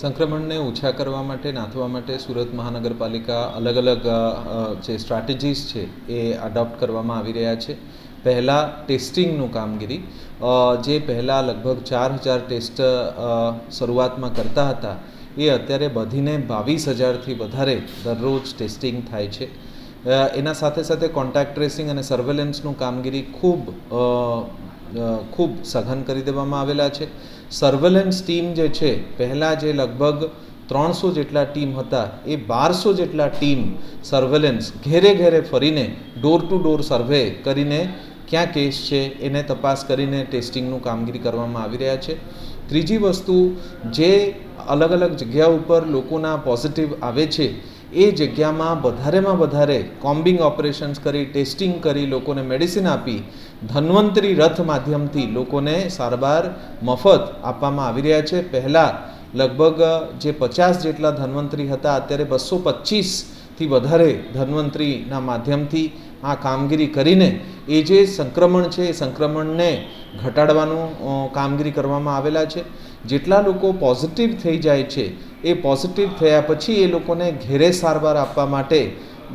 સંક્રમણને ઓછા કરવા માટે નાથવા માટે સુરત મહાનગરપાલિકા અલગ અલગ જે સ્ટ્રેટેજીસ છે એ અડોપ્ટ કરવામાં આવી રહ્યા છે. પહેલાં ટેસ્ટિંગનું કામગીરી જે પહેલાં લગભગ 4000 ટેસ્ટ શરૂઆતમાં કરતા હતા એ અત્યારે વધીને 22000થી વધારે દરરોજ ટેસ્ટિંગ થાય છે. એના સાથે સાથે કોન્ટેક્ટ ટ્રેસિંગ અને સર્વેલન્સનું કામગીરી ખૂબ સઘન કરી દેવામાં આવેલા છે. સર્વેલન્સ ટીમ જે છે પહેલાં જે લગભગ 300 જેટલા ટીમ હતા એ 1200 જેટલા ટીમ સર્વેલન્સ ઘેરે ઘેરે ફરીને ડોર ટુ ડોર સર્વે કરીને ક્યાં કેસ છે એને તપાસ કરીને ટેસ્ટિંગનું કામગીરી કરવામાં આવી રહ્યા છે. ત્રીજી વસ્તુ, જે અલગ અલગ જગ્યા ઉપર લોકોના પોઝિટિવ આવે છે એ જગ્યામાં વધારે કોમ્બિંગ ઓપરેશન્સ કરી ટેસ્ટિંગ કરી લોકોને મેડિસિન આપી ધન્વંતરી રથ માધ્યમથી લોકોને સારવાર મફત આપવામાં આવી રહ્યા છે. પહેલાં લગભગ જે 50 જેટલા ધન્વંતરી હતા અત્યારે 225થી વધારે ધન્વંતરીના માધ્યમથી આ કામગીરી કરીને એ જે સંક્રમણ છે એ સંક્રમણને ઘટાડવાનું કામગીરી કરવામાં આવેલા છે. જેટલા લોકો પોઝિટિવ થઈ જાય છે એ પોઝિટિવ થયા પછી એ લોકોને ઘેરે સારવાર આપવા માટે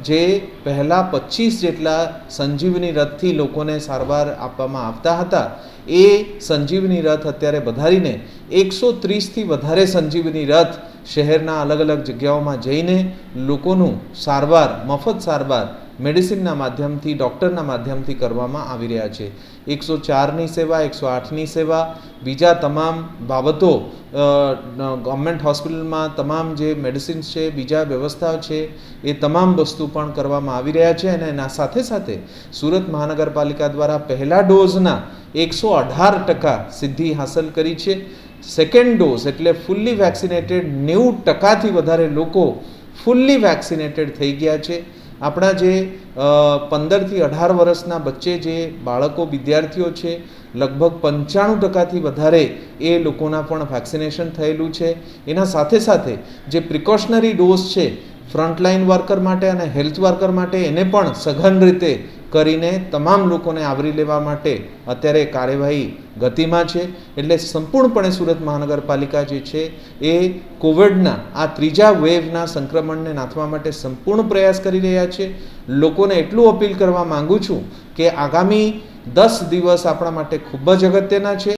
જે પહેલાં 25 જેટલા સંજીવની રથથી લોકોને સારવાર આપવામાં આવતા હતા એ સંજીવની રથ અત્યારે વધારીને 130થી વધારે સંજીવની રથ શહેરના અલગ અલગ જગ્યાઓમાં જઈને લોકોનું સારવાર મફત સારવાર મેડિસિનના માધ્યમથી ડૉક્ટરના માધ્યમથી કરવામાં આવી રહ્યા છે. 104ની સેવા 108ની સેવા બીજા તમામ બાબતો ગવર્મેન્ટ હોસ્પિટલમાં તમામ જે મેડિસિન્સ છે બીજા વ્યવસ્થા છે એ તમામ વસ્તુ પણ કરવામાં આવી રહ્યા છે. અને એના સાથે સાથે સુરત મહાનગરપાલિકા દ્વારા પહેલા ડોઝના 118% સિદ્ધિ હાંસલ કરી છે. સેકન્ડ ડોઝ એટલે ફૂલ્લી વેક્સિનેટેડ 90%થી વધારે લોકો ફૂલ્લી વેક્સિનેટેડ થઈ ગયા છે. આપણા જે 15થી 18 વર્ષના વચ્ચે જે બાળકો વિદ્યાર્થીઓ છે લગભગ 95%થી વધારે એ લોકોના પણ વેક્સિનેશન થયેલું છે. એના સાથે સાથે જે પ્રિકોશનરી ડોઝ છે ફ્રન્ટલાઇન વર્કર માટે અને હેલ્થ વર્કર માટે એને પણ સઘન રીતે કરીને તમામ લોકોને આવરી લેવા માટે અત્યારે કાર્યવાહી ગતિમાં છે. એટલે સંપૂર્ણપણે સુરત મહાનગરપાલિકા જે છે એ કોવિડના આ ત્રીજા વેવના સંક્રમણને નાથવા માટે સંપૂર્ણ પ્રયાસ કરી રહ્યા છે. લોકોને એટલું અપીલ કરવા માંગુ છું કે આગામી 10 દિવસ આપણા માટે ખૂબ જ અગત્યના છે.